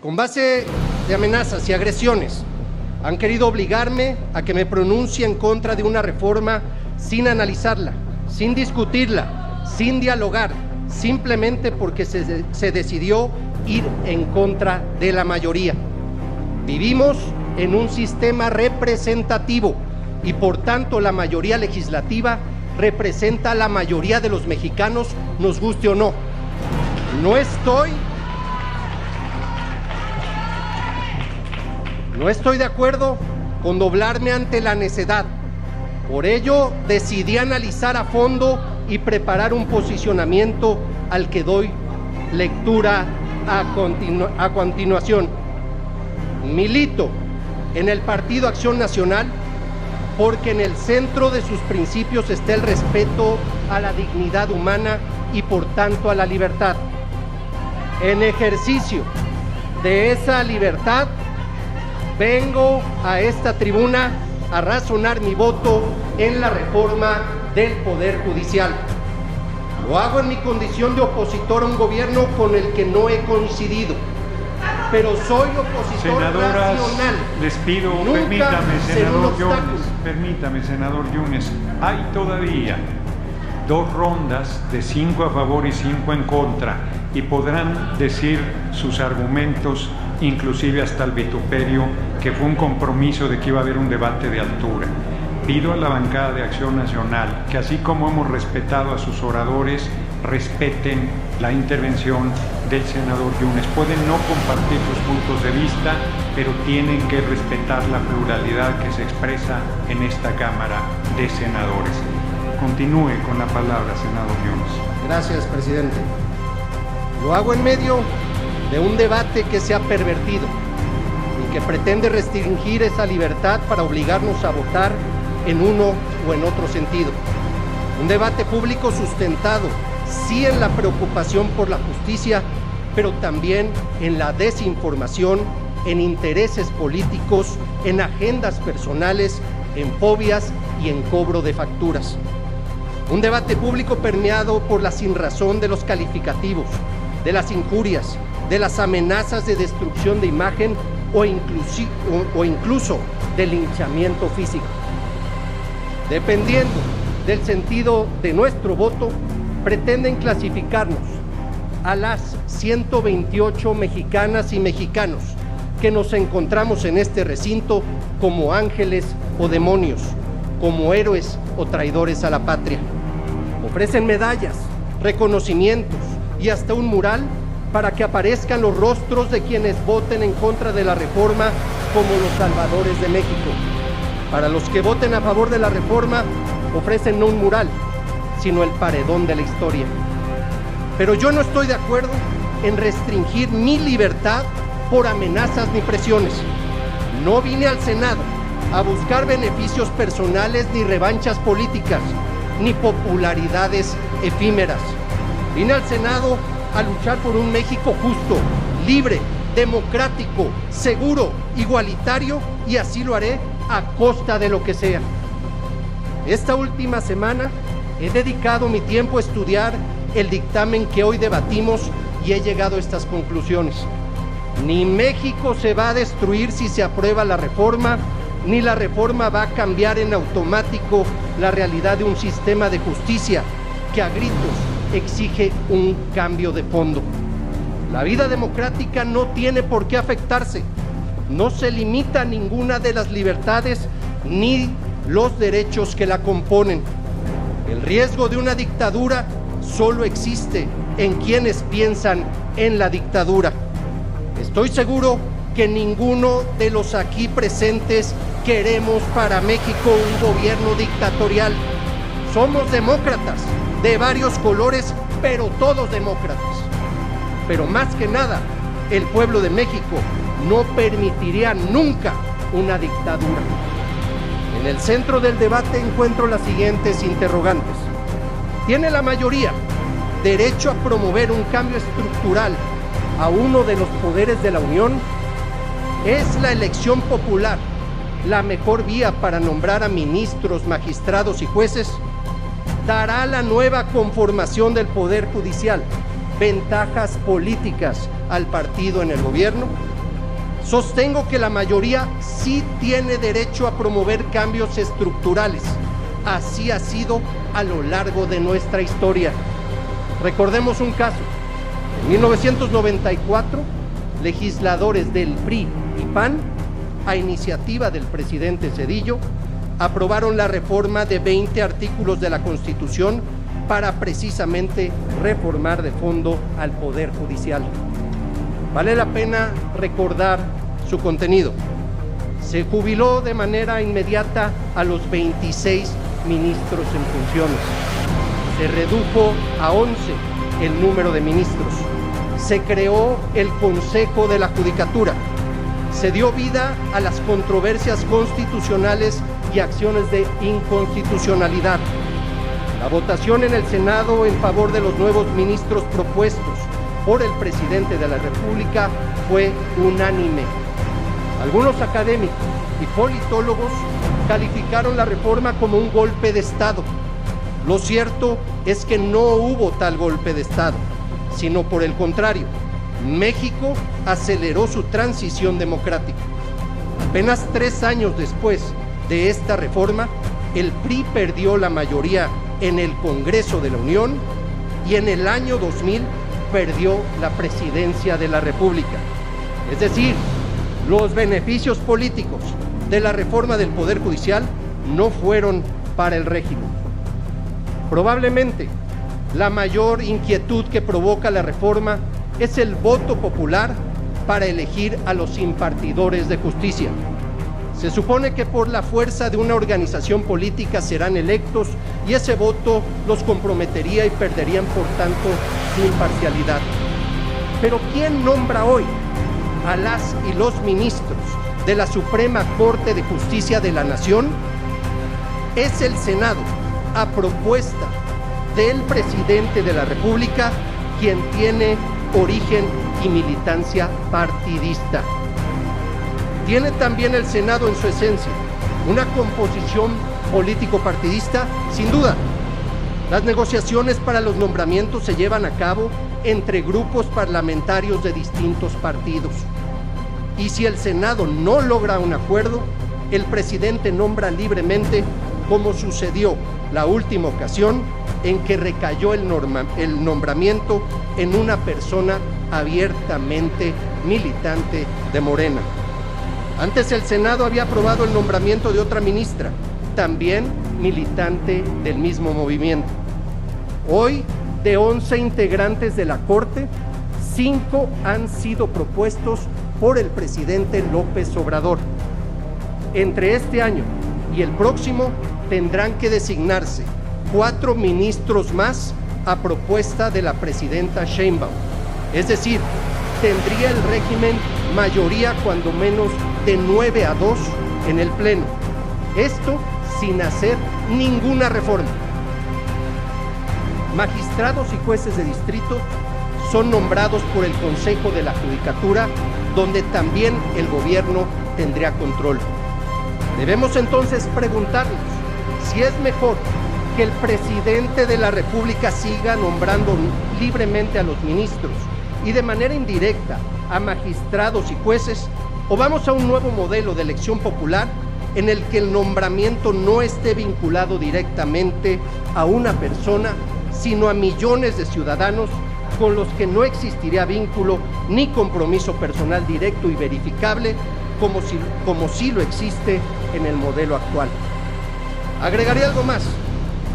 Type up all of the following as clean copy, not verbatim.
con base de amenazas y agresiones, han querido obligarme a que me pronuncie en contra de una reforma sin analizarla, sin discutirla, sin dialogar, simplemente porque se decidió ir en contra de la mayoría. Vivimos en un sistema representativo y por tanto la mayoría legislativa representa a la mayoría de los mexicanos, nos guste o no. No estoy de acuerdo con doblarme ante la necedad. Por ello, decidí analizar a fondo y preparar un posicionamiento al que doy lectura a continuación. Milito en el Partido Acción Nacional porque en el centro de sus principios está el respeto a la dignidad humana y por tanto a la libertad. En ejercicio de esa libertad, vengo a esta tribuna a razonar mi voto en la reforma del Poder Judicial. Lo hago en mi condición de opositor a un gobierno con el que no he coincidido, pero soy opositor racional. Les pido, permítame, senador Yunes, hay todavía 2 rondas de 5 a favor y 5 en contra y podrán decir sus argumentos, inclusive hasta el vituperio, que fue un compromiso de que iba a haber un debate de altura. Pido a la bancada de Acción Nacional que, así como hemos respetado a sus oradores, respeten la intervención del senador Yunes. Pueden no compartir sus puntos de vista, pero tienen que respetar la pluralidad que se expresa en esta Cámara de Senadores. Continúe con la palabra, senador Yunes. Gracias, presidente. Lo hago en medio de un debate que se ha pervertido y que pretende restringir esa libertad para obligarnos a votar en uno o en otro sentido. Un debate público sustentado, sí, en la preocupación por la justicia, pero también en la desinformación, en intereses políticos, en agendas personales, en fobias y en cobro de facturas. Un debate público permeado por la sinrazón de los calificativos, de las injurias, de las amenazas de destrucción de imagen o incluso del linchamiento físico. Dependiendo del sentido de nuestro voto, pretenden clasificarnos a las 128 mexicanas y mexicanos que nos encontramos en este recinto como ángeles o demonios, como héroes o traidores a la patria. Ofrecen medallas, reconocimientos y hasta un mural para que aparezcan los rostros de quienes voten en contra de la reforma como los salvadores de México. Para los que voten a favor de la reforma, ofrecen no un mural, sino el paredón de la historia. Pero yo no estoy de acuerdo en restringir mi libertad por amenazas ni presiones. No vine al Senado a buscar beneficios personales ni revanchas políticas, ni popularidades efímeras. Vine al Senado a luchar por un México justo, libre, democrático, seguro, igualitario, y así lo haré a costa de lo que sea. Esta última semana he dedicado mi tiempo a estudiar el dictamen que hoy debatimos y he llegado a estas conclusiones. Ni México se va a destruir si se aprueba la reforma, ni la reforma va a cambiar en automático la realidad de un sistema de justicia que a gritos exige un cambio de fondo. La vida democrática no tiene por qué afectarse. No se limita ninguna de las libertades ni los derechos que la componen. El riesgo de una dictadura solo existe en quienes piensan en la dictadura. Estoy seguro que ninguno de los aquí presentes queremos para México un gobierno dictatorial. Somos demócratas de varios colores, pero todos demócratas. Pero más que nada, el pueblo de México no permitiría nunca una dictadura. En el centro del debate encuentro las siguientes interrogantes. ¿Tiene la mayoría derecho a promover un cambio estructural a uno de los poderes de la Unión? ¿Es la elección popular la mejor vía para nombrar a ministros, magistrados y jueces? ¿Dará la nueva conformación del Poder Judicial ventajas políticas al partido en el gobierno? Sostengo que la mayoría sí tiene derecho a promover cambios estructurales. Así ha sido a lo largo de nuestra historia. Recordemos un caso. En 1994, legisladores del PRI y PAN, a iniciativa del presidente Zedillo, aprobaron la reforma de 20 artículos de la Constitución para precisamente reformar de fondo al Poder Judicial. Vale la pena recordar su contenido. Se jubiló de manera inmediata a los 26 ministros en funciones. Se redujo a 11 el número de ministros. Se creó el Consejo de la Judicatura. Se dio vida a las controversias constitucionales y acciones de inconstitucionalidad. La votación en el Senado en favor de los nuevos ministros propuestos por el presidente de la República fue unánime. Algunos académicos y politólogos calificaron la reforma como un golpe de Estado. Lo cierto es que no hubo tal golpe de Estado, sino por el contrario, México aceleró su transición democrática. Apenas 3 años después de esta reforma, el PRI perdió la mayoría en el Congreso de la Unión y en el año 2000 perdió la presidencia de la República. Es decir, los beneficios políticos de la reforma del Poder Judicial no fueron para el régimen. Probablemente la mayor inquietud que provoca la reforma es el voto popular para elegir a los impartidores de justicia. Se supone que por la fuerza de una organización política serán electos y ese voto los comprometería y perderían por tanto su imparcialidad. Pero ¿quién nombra hoy a las y los ministros de la Suprema Corte de Justicia de la Nación? Es el Senado, a propuesta del presidente de la República, quien tiene origen y militancia partidista. ¿Tiene también el Senado en su esencia una composición político-partidista? Sin duda. Las negociaciones para los nombramientos se llevan a cabo entre grupos parlamentarios de distintos partidos. Y si el Senado no logra un acuerdo, el presidente nombra libremente, como sucedió la última ocasión en que recayó el nombramiento en una persona abiertamente militante de Morena. Antes el Senado había aprobado el nombramiento de otra ministra, también militante del mismo movimiento. Hoy, de 11 integrantes de la Corte, 5 han sido propuestos por el presidente López Obrador. Entre este año y el próximo tendrán que designarse 4 ministros más a propuesta de la presidenta Sheinbaum. Es decir, tendría el régimen mayoría cuando menos de 9-2 en el Pleno. Esto sin hacer ninguna reforma. Magistrados y jueces de distrito son nombrados por el Consejo de la Judicatura, donde también el gobierno tendría control. Debemos entonces preguntarnos si es mejor que el presidente de la República siga nombrando libremente a los ministros y de manera indirecta a magistrados y jueces, o vamos a un nuevo modelo de elección popular en el que el nombramiento no esté vinculado directamente a una persona, sino a millones de ciudadanos con los que no existiría vínculo ni compromiso personal directo y verificable como si lo existe en el modelo actual. Agregaré algo más.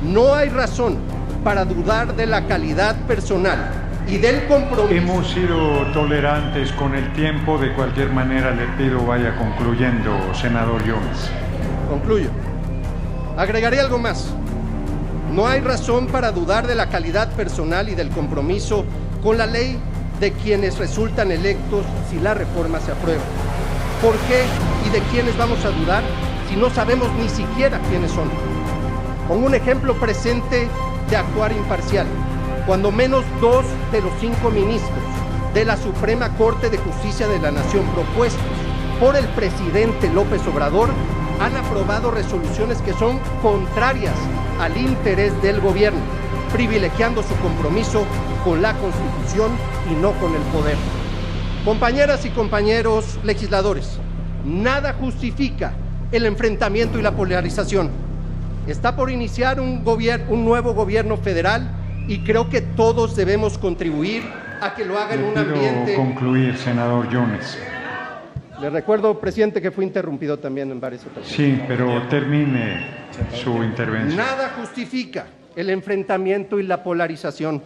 No hay razón para dudar de la calidad personal y del compromiso. Hemos sido tolerantes con el tiempo, de cualquier manera le pido vaya concluyendo, senador Yunes. Concluyo. Agregaré algo más. No hay razón para dudar de la calidad personal y del compromiso con la ley de quienes resultan electos si la reforma se aprueba. ¿Por qué y de quiénes vamos a dudar si no sabemos ni siquiera quiénes son? Pongo un ejemplo presente de actuar imparcial. Cuando menos 2 de los 5 ministros de la Suprema Corte de Justicia de la Nación propuestos por el presidente López Obrador han aprobado resoluciones que son contrarias al interés del gobierno, privilegiando su compromiso con la Constitución y no con el poder. Compañeras y compañeros legisladores, nada justifica el enfrentamiento y la polarización. Está por iniciar un nuevo gobierno federal y creo que todos debemos contribuir a que lo haga en un ambiente... concluir, senador Yunes. Le recuerdo, presidente, que fue interrumpido también en varias ocasiones. Sí, pero termine su intervención. Nada justifica el enfrentamiento y la polarización.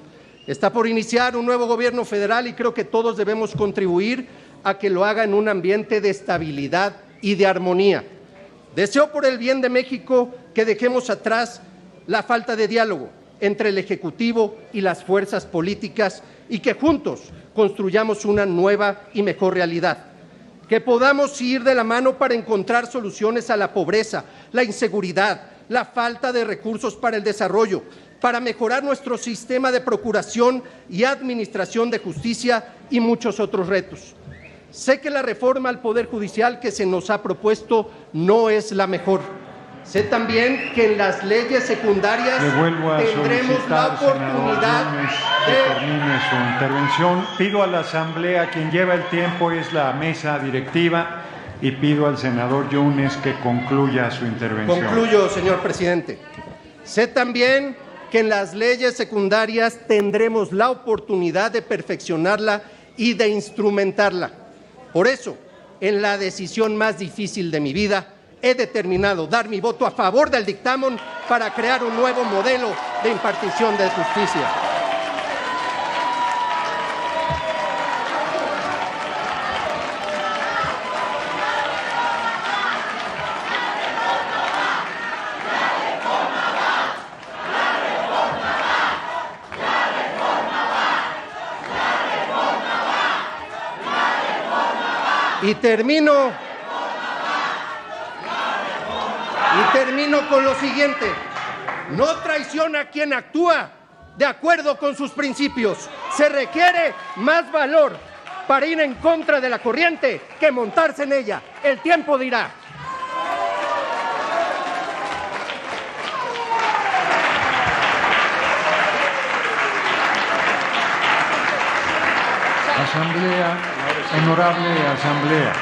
Está por iniciar un nuevo gobierno federal y creo que todos debemos contribuir a que lo haga en un ambiente de estabilidad y de armonía. Deseo por el bien de México que dejemos atrás la falta de diálogo entre el Ejecutivo y las fuerzas políticas y que juntos construyamos una nueva y mejor realidad. Que podamos ir de la mano para encontrar soluciones a la pobreza, la inseguridad, la falta de recursos para el desarrollo, para mejorar nuestro sistema de procuración y administración de justicia y muchos otros retos. Sé que la reforma al Poder Judicial que se nos ha propuesto no es la mejor. Sé también que en las leyes secundarias tendremos la oportunidad de termine su intervención. Pido a la Asamblea, quien lleva el tiempo es la mesa directiva, y pido al senador Yunes que concluya su intervención. Concluyo, señor presidente. Sé también que en las leyes secundarias tendremos la oportunidad de perfeccionarla y de instrumentarla. Por eso, en la decisión más difícil de mi vida, he determinado dar mi voto a favor del dictamen para crear un nuevo modelo de impartición de justicia. Y termino con lo siguiente: no traiciona a quien actúa de acuerdo con sus principios. Se requiere más valor para ir en contra de la corriente que montarse en ella. El tiempo dirá. Asamblea, honorable Asamblea.